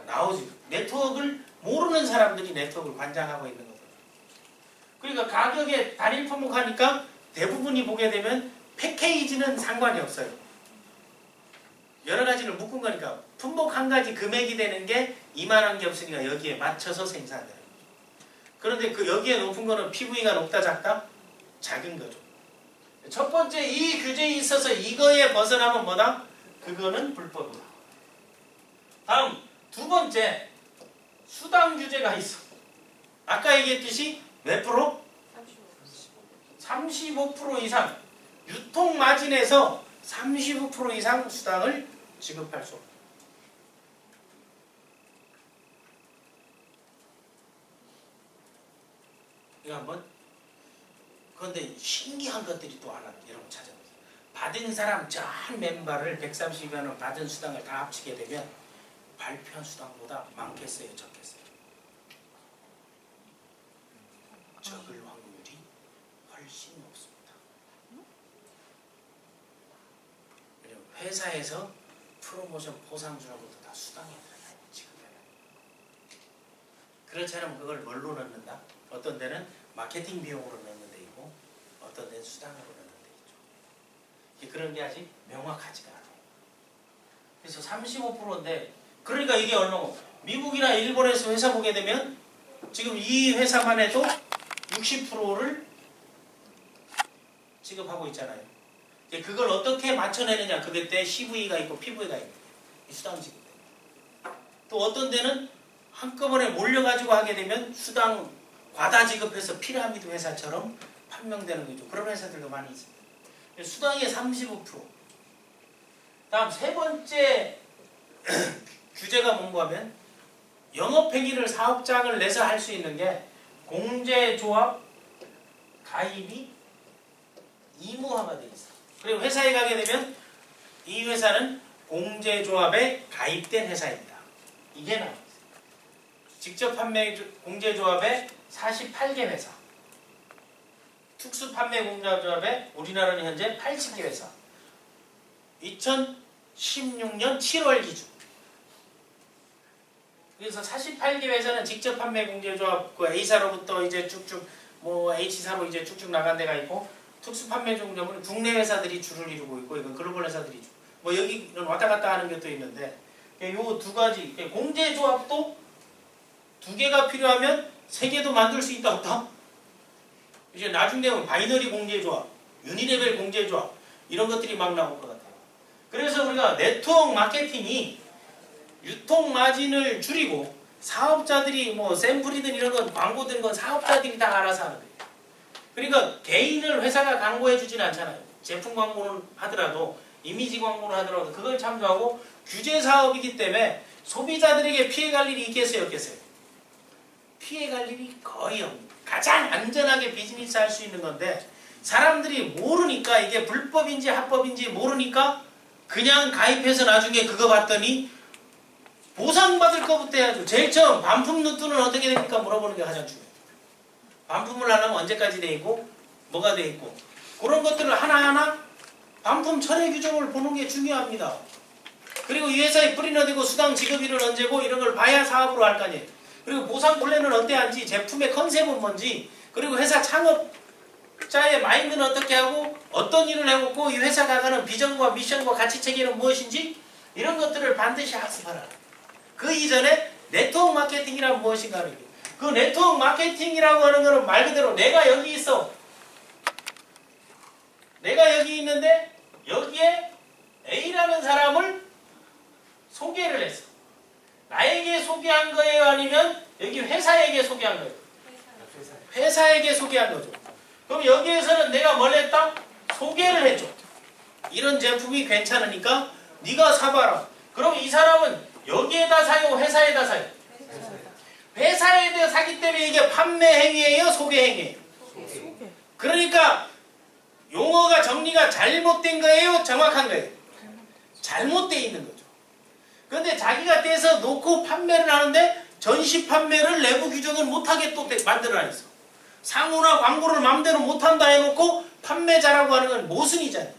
나오지. 네트워크를 모르는 사람들이 네트워크를 관장하고 있는 거죠. 그러니까 가격에 단일 품목하니까 대부분이 보게 되면 패키지는 상관이 없어요. 여러 가지를 묶은 거니까 품목 한 가지 금액이 되는 게 이만한 게 없으니까 여기에 맞춰서 생산되는 거죠. 그런데 그 여기에 높은 거는 PV가 높다 작다? 작은 거죠. 첫 번째 이 규제에 있어서 이거에 벗어나면 뭐다? 그거는 불법이다. 다음 두 번째 수당 규제가 있어. 아까 얘기했듯이 몇 프로? 35% 이상 유통 마진에서 35% 이상 수당을 지급할 수 없다. 이거 한번. 그런데 신기한 것들이 또 하나 여러분 찾아보세요. 받은 사람 저 한 멤버를 130만 원 받은 수당을 다 합치게 되면 발표한 수당보다 많겠어요, 적겠어요? 적을 확률이 훨씬 높습니다. 왜냐면 회사에서 프로모션 보상 주는 것도 다 수당에 들어가요, 지급해요. 그렇지 않으면 그걸 뭘로 넣는다? 어떤 데는 마케팅 비용으로 넣는 데 있고 어떤 데는 수당으로 넣는 데 있죠. 그런 게 아직 명확하지가 않아요. 그래서 35%인데 그러니까 이게 얼마고 미국이나 일본에서 회사 보게 되면 지금 이 회사만 해도 60%를 지급하고 있잖아요. 그걸 어떻게 맞춰내느냐. 그때 CV가 있고 PV가 있고 이 수당 지급 때문에. 또 어떤 데는 한꺼번에 몰려가지고 하게 되면 수당 과다 지급해서 피라미드 회사처럼 판명되는 거죠. 그런 회사들도 많이 있습니다. 수당의 35%. 다음 세 번째 규제가 뭔가 하면 영업행위를 사업장을 내서 할 수 있는 게 공제조합 가입이 의무화가 돼 있어. 그리고 회사에 가게 되면 이 회사는 공제조합에 가입된 회사입니다. 이게 나와 있어요. 직접 판매 공제조합에 48개 회사, 특수 판매 공제조합에 우리나라는 현재 80개 회사. 2016년 7월 기준. 그래서 48개 회사는 직접 판매 공제조합 그 A사로부터 이제 쭉쭉 뭐 H사로 이제 쭉쭉 나간 데가 있고, 특수 판매 공제조합은 국내 회사들이 주를 이루고 있고, 이건 글로벌 회사들이 주. 뭐 여기는 왔다 갔다 하는 것도 있는데, 요 두 가지 공제조합도 2개가 필요하면 3개도 만들 수 있다 없다? 이제 나중 되면 바이너리 공제조합, 유니레벨 공제조합 이런 것들이 막 나올 것 같아요. 그래서 우리가 네트워크 마케팅이 유통 마진을 줄이고, 사업자들이 뭐 샘플이든 이런 건 광고든 건 사업자들이 다 알아서 하는 거예요. 그러니까 개인을 회사가 광고해 주진 않잖아요. 제품 광고는 하더라도, 이미지 광고를 하더라도 그걸 참조하고, 규제 사업이기 때문에 소비자들에게 피해갈 일이 있겠어요, 없겠어요? 피해갈 일이 거의 없습니다. 가장 안전하게 비즈니스 할 수 있는 건데, 사람들이 모르니까, 이게 불법인지 합법인지 모르니까 그냥 가입해서 나중에 그거 봤더니 보상받을 것부터 해야죠. 제일 처음 반품 루트는 어떻게 됩니까? 물어보는 게 가장 중요해요. 반품을 하려면 언제까지 돼 있고 뭐가 돼 있고, 그런 것들을 하나하나 반품 철회 규정을 보는 게 중요합니다. 그리고 이 회사에 뿌리나 되고 수당 지급일은 언제고 이런 걸 봐야 사업으로 할 거 아니에요. 그리고 보상 플랜은 어때 한지, 제품의 컨셉은 뭔지, 그리고 회사 창업자의 마인드는 어떻게 하고 어떤 일을 해오고, 이 회사가 가는 비전과 미션과 가치 체계는 무엇인지, 이런 것들을 반드시 학습하라. 그 이전에 네트워크 마케팅이란 무엇인가 하는 거예요. 그 네트워크 마케팅이라고 하는 거는 말 그대로 내가 여기 있어. 내가 여기 있는데 여기에 A라는 사람을 소개를 했어. 나에게 소개한 거예요? 아니면 여기 회사에게 소개한 거예요? 회사에게 소개한 거죠. 그럼 여기에서는 내가 뭘 했다? 소개를 했죠. 이런 제품이 괜찮으니까 네가 사봐라. 그럼 이 사람은 여기에다 사요? 회사에다 사요? 회사에다 사기 때문에 이게 판매 행위예요? 소개 행위예요? 그러니까 용어가 정리가 잘못된 거예요? 정확한 거예요? 잘못되어 있는 거죠. 그런데 자기가 떼서 놓고 판매를 하는데 전시 판매를 내부 규정을 못하게 또 만들어놨어. 상호나 광고를 마음대로 못한다 해놓고 판매자라고 하는 건 모순이잖아요.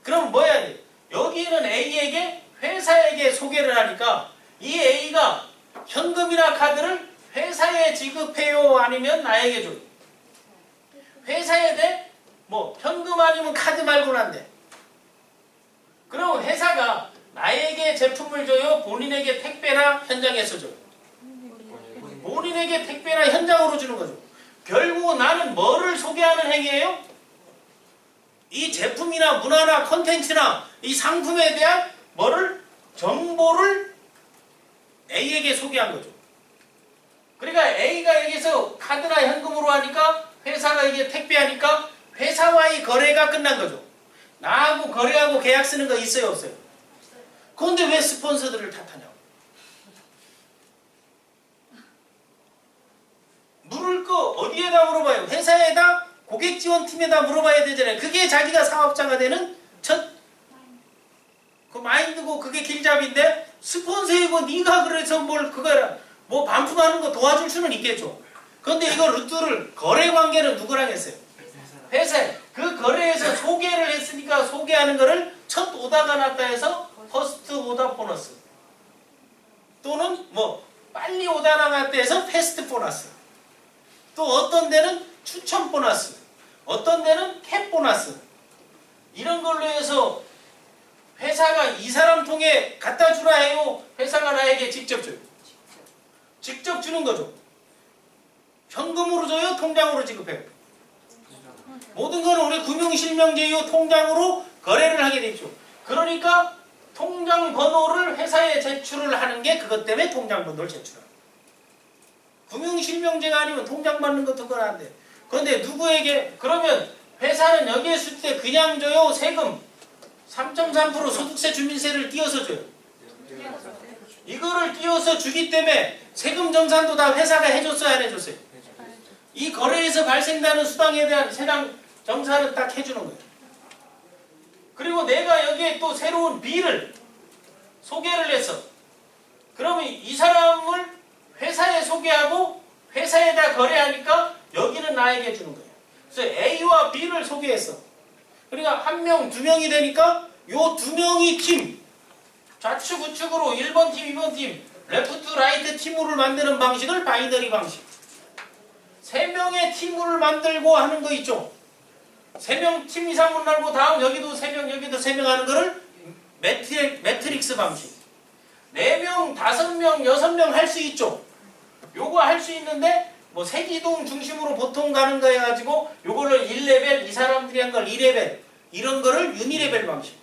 그럼 뭐 해야 돼? 여기는 A에게 회사에게 소개를 하니까 이 A가 현금이나 카드를 회사에 지급해요? 아니면 나에게 줘요? 회사에 돼? 뭐 현금 아니면 카드 말고는 안 돼. 그럼 회사가 나에게 제품을 줘요? 본인에게 택배나 현장에서 줘요? 본인에게 택배나 현장으로 주는 거죠. 결국 나는 뭐를 소개하는 행위예요? 이 제품이나 문화나 컨텐츠나 이 상품에 대한 뭐를? 정보를 A에게 소개한 거죠. 그러니까 A가 여기서 카드나 현금으로 하니까, 회사가 이게 택배하니까 회사와의 거래가 끝난 거죠. 나하고 거래하고 계약 쓰는 거 있어요, 없어요? 그런데 왜 스폰서들을 탓하냐고. 물을 거 어디에다 물어봐요? 회사에다, 고객 지원팀에다 물어봐야 되잖아요. 그게 자기가 사업자가 되는 첫 그 마인드고, 그게 길잡이인데, 스폰서이고 네가 그래서 뭘 그거라 뭐 반품하는 거 도와줄 수는 있겠죠. 그런데 이거 루트를, 거래 관계는 누구랑 했어요? 회사에. 그 거래에서 소개를 했으니까 소개하는 거를 첫 오다가 났다 해서 퍼스트 오다 보너스, 또는 뭐 빨리 오다 나갔다 해서 패스트 보너스, 또 어떤 데는 추천 보너스, 어떤 데는 캡 보너스, 이런 걸로 해서 회사가 이 사람 통해 갖다 주라 해요? 회사가 나에게 직접 줘요? 직접 주는 거죠. 현금으로 줘요? 통장으로 지급해요? 모든 거는 우리 금융실명제요, 통장으로 거래를 하게 되죠. 그러니까 통장 번호를 회사에 제출을 하는 게 그것 때문에 통장 번호를 제출합니다. 금융실명제가 아니면 통장 받는 것도 그건 안 돼. 그런데 누구에게 그러면 회사는 여기에 쓸 때 그냥 줘요? 세금 3.3% 소득세 주민세를 띄어서 줘요. 이거를 띄어서 주기 때문에 세금 정산도 다 회사가 해줬어요, 안 해줬어요? 이 거래에서 발생되는 수당에 대한 세당 정산은 딱 해주는 거예요. 그리고 내가 여기에 또 새로운 B를 소개를 했어. 그러면 이 사람을 회사에 소개하고 회사에다 거래하니까 여기는 나에게 주는 거예요. 그래서 A와 B를 소개했어. 그러니까 한 명, 두 명이 되니까 요 두 명이 팀, 좌측 우측으로 1번 팀, 2번 팀, 레프트 라이트 팀으로 만드는 방식을 바이너리 방식. 세 명의 팀을 만들고 하는 거 있죠. 세 명 팀 이상을 날고 다음 여기도 세 명, 여기도 세 명 하는 거를 매트릭스 방식. 4명, 5명, 6명 할 수 있죠. 요거 할 수 있는데 뭐 세기동 중심으로 보통 가는 거 해가지고 요거를 1레벨, 이 사람들이 한 걸 2레벨 이런 거를 유니레벨 방식.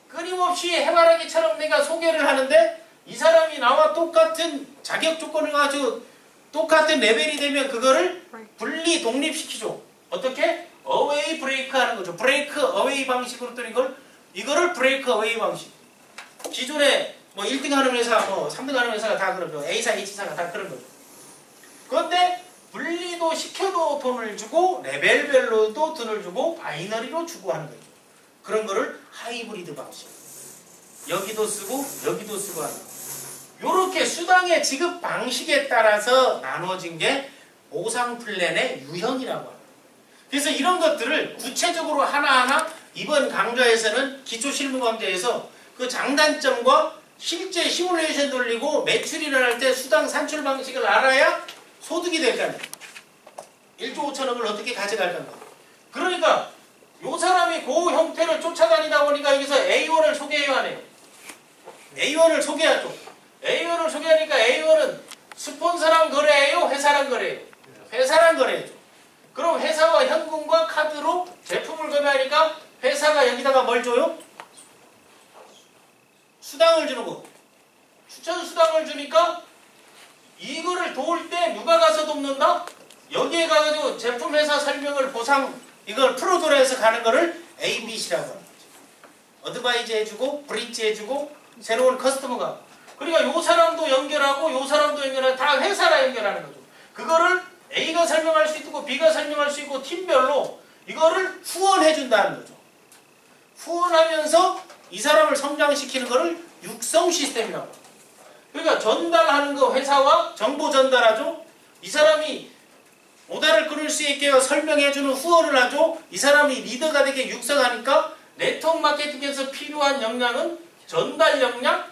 끊임없이 해바라기처럼 내가 소개를 하는데 이 사람이 나와 똑같은 자격 조건을 가지고 똑같은 레벨이 되면 그거를 분리 독립시키죠. 어떻게? 어웨이 브레이크 하는 거죠. 브레이크 어웨이 방식으로 또 이거를 브레이크 어웨이 방식. 기존에 뭐 1등 하는 회사, 뭐 3등 하는 회사가 다 그러죠. A사, H사가 다 그런 거죠. 그런데 분리도 시켜도 돈을 주고 레벨별로도 돈을 주고 바이너리로 주고 하는 거죠. 그런 거를 하이브리드 방식. 여기도 쓰고 여기도 쓰고 하는 거. 요렇게 수당의 지급 방식에 따라서 나눠진 게 보상 플랜의 유형이라고 합니다. 그래서 이런 것들을 구체적으로 하나하나 이번 강좌에서는 기초 실무 강좌에서 그 장단점과 실제 시뮬레이션 돌리고 매출이 일어날 때 수당 산출 방식을 알아야 소득이 될 거 아니에요. 1조 5천억을 어떻게 가져갈 건가. 그러니까 요 사람이 그 형태를 쫓아다니다 보니까 여기서 A1을 소개해야 하네요. A1을 소개하죠. A1을 소개하니까 A1은 스폰서랑 거래해요? 회사랑 거래해요? 회사랑 거래해죠. 그럼 회사와 현금과 카드로 제품을 구매하니까 회사가 여기다가 뭘 줘요? 수당을 주는 거. 추천 수당을 주니까 이거를 도울 때 누가 가서 돕는다? 여기에 가가지고 제품 회사 설명을 보상 이걸 프로도라에서 가는 거를 ABC라고 하는 거죠. 어드바이즈 해주고 브릿지 해주고 새로운 커스터머가 그러니까 요 사람도 연결하고 요 사람도 연결하고 다 회사라 연결하는 거죠. 그거를 A가 설명할 수 있고 B가 설명할 수 있고 팀별로 이거를 후원해 준다는 거죠. 후원하면서 이 사람을 성장시키는 거를 육성 시스템이라고 합니다. 그러니까 전달하는 거 회사와 정보 전달하죠. 이 사람이 오다를 끊을 수 있게 설명해주는 후원을 하죠. 이 사람이 리더가 되게 육성하니까 네트워크 마케팅에서 필요한 역량은 전달 역량,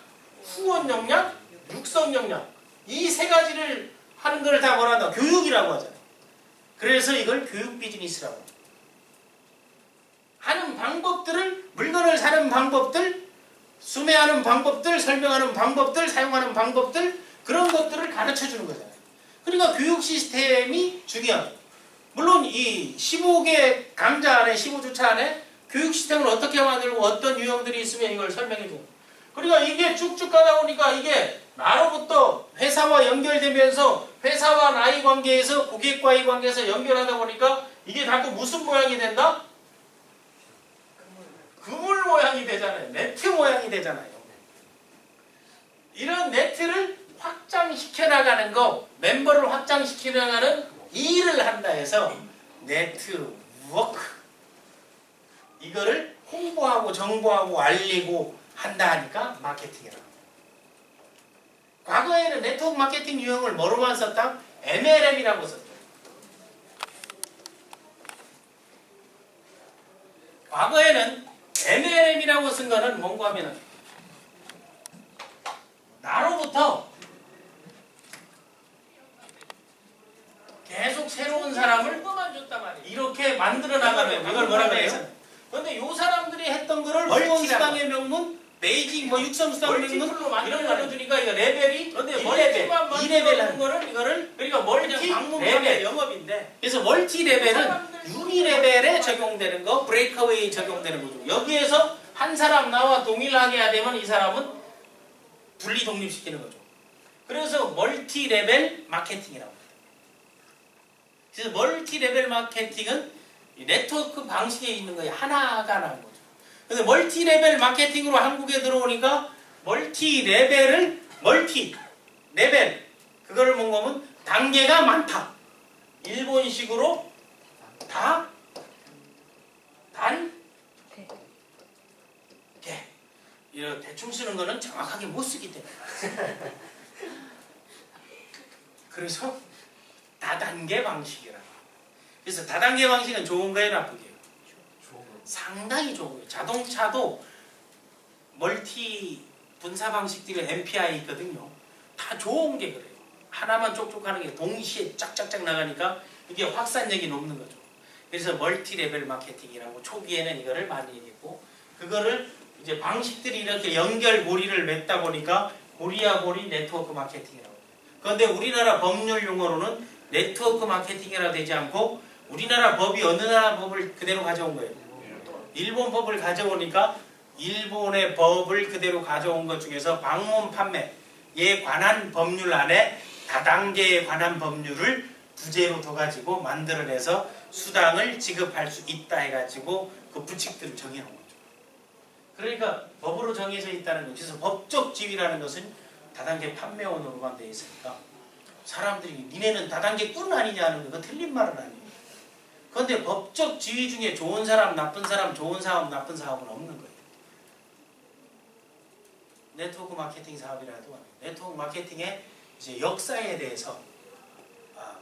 후원 역량, 육성 역량 이 세 가지를 하는 걸 다 뭐라 한다? 교육이라고 하잖아요. 그래서 이걸 교육 비즈니스라고 합니다. 하는 방법들을 물건을 사는 방법들 수매하는 방법들, 설명하는 방법들, 사용하는 방법들 그런 것들을 가르쳐주는 거잖아요. 그러니까 교육 시스템이 중요합니다. 물론 이 15개 강좌 안에 15주차 안에 교육 시스템을 어떻게 만들고 어떤 유형들이 있으면 이걸 설명해주고 그러니까 이게 쭉쭉 가다 보니까 이게 나로부터 회사와 연결되면서 회사와 나의 관계에서 고객과의 관계에서 연결하다 보니까 이게 자꾸 무슨 모양이 된다? 그물 모양이 되잖아요. 네트 모양이 되잖아요. 이런 네트를 확장시켜 나가는 거, 멤버를 확장시켜 나가는 일을 한다 해서 네트워크 이거를 홍보하고 정보하고 알리고 한다 하니까 마케팅이라고 합니다. 과거에는 네트워크 마케팅 유형을 뭐로만 썼다? MLM이라고 썼죠. 과거에는 MLM이라고 쓴 거는 뭔가 하면은 나로부터 계속 새로운 사람을 이렇게 만들어 나가는 이걸 뭐라고 해요? 그런데 요 사람들이 했던 거를 멀티수당의 명문, 베이징 뭐 육성수당 명문 이런 걸로 주니까 이거 레벨이 1레벨, 2레벨 하는 거를 이거를 그러니까 멀티 레벨 영업인데 그래서 멀티 레벨은 유니 레벨에 적용되는 거, 브레이크어웨이 적용되는 거죠. 여기에서 한 사람 나와 동일하게 해야 되면 이 사람은 분리 독립시키는 거죠. 그래서 멀티 레벨 마케팅이라고 합니다. 그래서 멀티 레벨 마케팅은 이 네트워크 방식에 있는 거예요. 하나가 나온 거죠. 그래서 멀티 레벨 마케팅으로 한국에 들어오니까 멀티 레벨을 멀티 레벨 그거를 뭔가면 단계가 많다. 일본식으로 다 단 개. 이런 대충 쓰는 거는 정확하게 못 쓰기 때문에. 그래서 다단계 방식이라. 그래서 다단계 방식은 좋은 거예요, 나쁜 거예요? 상당히 좋은 거예요. 자동차도 멀티 분사 방식들이 MPI 있거든요. 다 좋은 게 그래요. 하나만 쪽쪽 하는 게 동시에 쫙쫙쫙 나가니까 이게 확산력이 높는 거죠. 그래서 멀티 레벨 마케팅이라고 초기에는 이거를 많이 얘기했고, 그거를 이제 방식들이 이렇게 연결고리를 맺다 보니까 고리와 고리 네트워크 마케팅이라고 해요. 그런데 우리나라 법률 용어로는 네트워크 마케팅이라 되지 않고 우리나라 법이 어느 나라 법을 그대로 가져온 거예요. 일본 법을 가져오니까 일본의 법을 그대로 가져온 것 중에서 방문 판매에 관한 법률 안에 다단계에 관한 법률을 부재로 둬가지고 만들어내서 수당을 지급할 수 있다 해가지고 그 부칙들을 정해놓은 거죠. 그러니까 법으로 정해져 있다는 거죠. 그래서 법적 지위라는 것은 다단계 판매원으로만 되어 있으니까 사람들이 니네는 다단계 꾼 아니냐는 거, 그거 틀린 말은 아니에요. 그런데 법적 지위 중에 좋은 사람, 나쁜 사람, 좋은 사업, 나쁜 사업은 없는 거예요. 네트워크 마케팅 사업이라도 네트워크 마케팅의 이제 역사에 대해서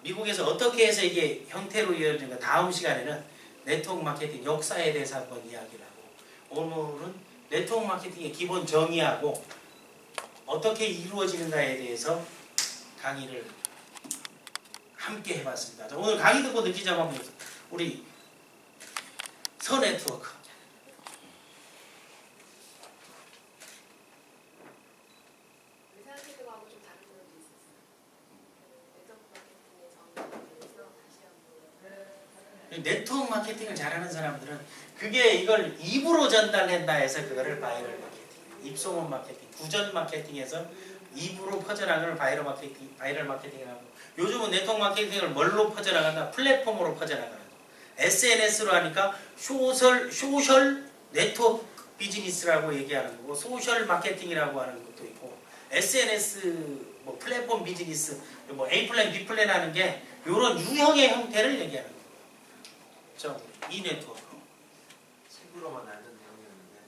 미국에서 어떻게 해서 이게 형태로 이어지는가 다음 시간에는 네트워크 마케팅 역사에 대해서 한번 이야기를 하고, 오늘은 네트워크 마케팅의 기본 정의하고 어떻게 이루어지는가에 대해서 강의를 함께 해봤습니다. 자, 오늘 강의 듣고 느낀 점 한번 보세요. 우리 서네트워크 의사소통하고 좀 다른 점도 있었어요. 네트워크 마케팅의 정의에 대해서 다시 한번. 네트워크 마케팅을 잘하는 사람들은 그게 이걸 입으로 전달한다 해서 그거를 바이럴 마케팅, 입소문 마케팅, 구전 마케팅에서 입으로 퍼져나가는 바이럴 마케팅이라고. 요즘은 네트워크 마케팅을 뭘로 퍼져나간다? 플랫폼으로 퍼져나가는 거. SNS로 하니까 소셜 네트워크 비즈니스라고 얘기하는 거고, 소셜 마케팅이라고 하는 것도 있고, SNS 뭐 플랫폼 비즈니스, 뭐 A 플랜, B 플랜 하는 게 이런 유형의 형태를 얘기하는 거예요. 자, 이 네트워크. 책으로만 알던 내용이었는데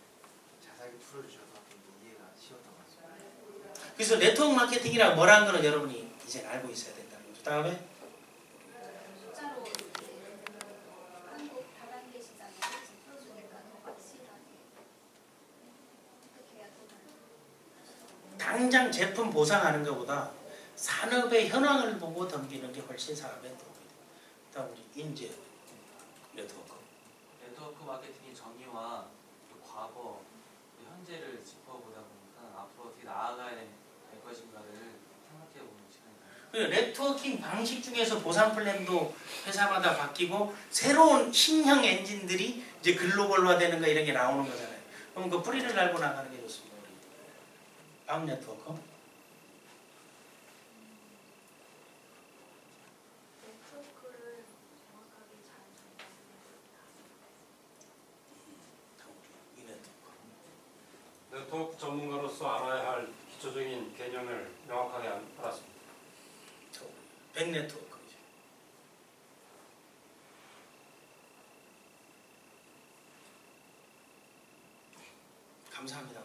자세하게 풀어주셔서 좀 이해가 쉬웠던 것 같습니다. 그래서 네트워크 마케팅이란 뭐라는 거는 여러분이 이제 알고 있어야 된다는 거죠. 다음에 숫자로 한국 다단계 시장에 풀어주니까 더 확실하게 어떻게 해야 되나요? 당장 제품 보상하는 것보다 산업의 현황을 보고 덤비는 게 훨씬 사업에 도움이 돼요. 다음 우리 인재 네트워크. 네트워크 마케팅의 정의와 또 과거, 또 현재를 짚어보다 보니까 앞으로 어떻게 나아가야 될 것인가를 생각해보는 시간입니다. 그리고 네트워킹 방식 중에서 보상 플랜도 회사마다 바뀌고 새로운 신형 엔진들이 이제 글로벌화되는 거 이런 게 나오는 거잖아요. 그럼 그 뿌리를 달고 나가는 게 좋습니다. 우리 방 네트워크. 네트워크를 정확하게 잘 이 네트워크. 네트워크 전문가로서 알아야 할 기초적인 개념을 명확하게 알았습니다. 백 네트워크. 감사합니다.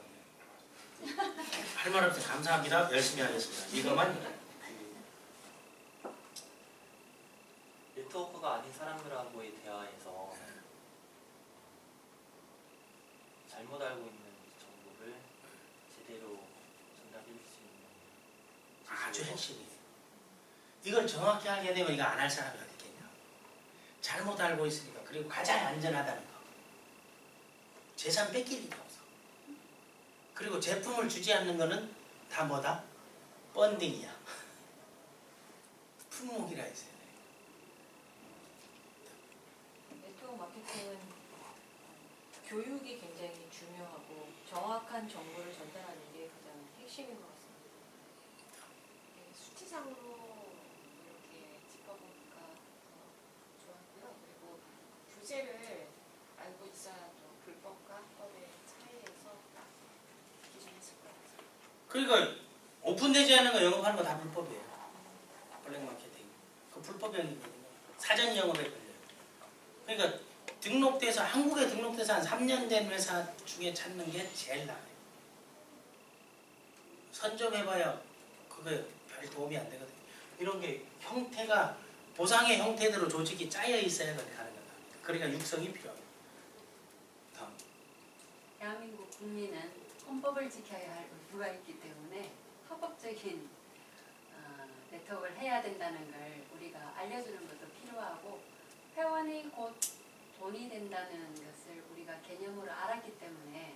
할 말 없어요. 감사합니다. 열심히 하겠습니다. 이것만. 네트워크가 아닌 사람들하고의 대화에서 잘못 알고 있는 정보를 제대로 전달해줄 수 있는 아주 핵심이에요. 이걸 정확히 하게 되면 이거 안 할 사람이 어디 있겠냐. 잘못 알고 있으니까. 그리고 가장 안전하다는 거. 재산 뺏길 리가 없어. 그리고 제품을 주지 않는 거는 다 뭐다? 펀딩이야. 품목이라 했어요. 네트워크 마케팅은 교육이 굉장히 중요하고 정확한 정보를 전달하는 게 가장 핵심인 것 같습니다. 그러니까 오픈되지 않은 거 영업하는 거 다 불법이에요. 블랙 마케팅. 그 불법 행위거든요. 사전 영업에 걸려요. 그러니까 등록돼서 한국에 등록돼서 한 3년 된 회사 중에 찾는 게 제일 나아요. 선점해봐야 그게 별 도움이 안 되거든요. 이런 게 형태가 보상의 형태대로 조직이 짜여 있어야 가능하다. 그러니까 육성이 필요합니다. 다음. 대한민국 국민은 헌법을 지켜야 할 의무가 있기 때문에 합법적인 네트워크를 해야 된다는 걸 우리가 알려주는 것도 필요하고 회원이 곧 돈이 된다는 것을 우리가 개념으로 알았기 때문에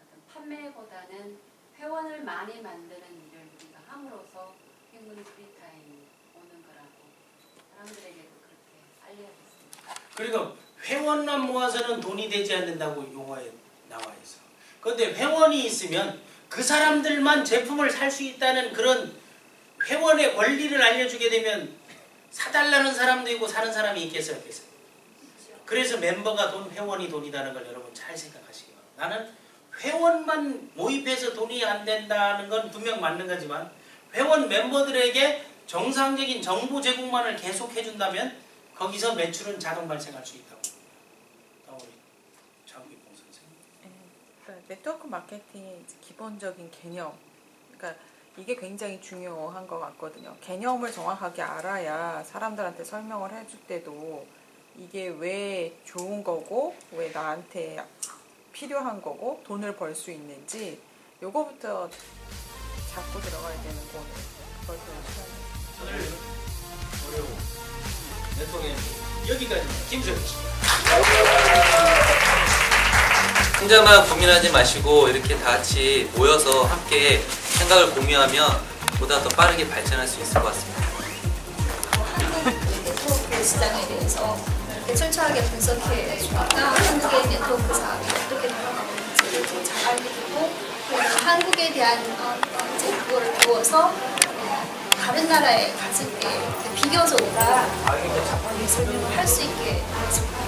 어떤 판매보다는 회원을 많이 만드는 일을 우리가 함으로써 행운 프리타임이 오는 거라고 사람들에게도 그렇게 알려졌습니다. 그리고 회원만 모아서는 돈이 되지 않는다고 용어에 나와 있어. 그런데 회원이 있으면 그 사람들만 제품을 살 수 있다는 그런 회원의 권리를 알려주게 되면 사달라는 사람도 있고 사는 사람이 있겠어요, 없겠어요? 그래서 멤버가 돈, 회원이 돈이라는 걸 여러분 잘 생각하시기 바랍니다. 나는 회원만 모입해서 돈이 안 된다는 건 분명 맞는 거지만 회원 멤버들에게 정상적인 정보 제공만을 계속 해준다면 거기서 매출은 자동 발생할 수 있다고. 우리 장기봉 선생님. 그러니까 네트워크 마케팅의 이제 기본적인 개념. 그러니까 이게 굉장히 중요한 것 같거든요. 개념을 정확하게 알아야 사람들한테 설명을 해줄 때도 이게 왜 좋은 거고 왜 나한테 필요한 거고 돈을 벌 수 있는지 요거부터 잡고 들어가야 되는 거는 그걸 배우셔야 돼요. 오늘 어려워. 네트워크 여기까지 김수영 씨. 혼자만 고민하지 마시고 이렇게 다 같이 모여서 함께 생각을 공유하면 보다 더 빠르게 발전할 수 있을 것 같습니다. 네트워크 시장에 대해서 이렇게 철저하게 분석해 주니까 한국의 네트워크 사업이 어떻게 돌아가고 있는지를 좀 잘 알게 되고 그리고 한국에 대한 정보를 배워서 다른 나라에 갔을 때 비교적으로 설명을 할 수 있게 되었습니다.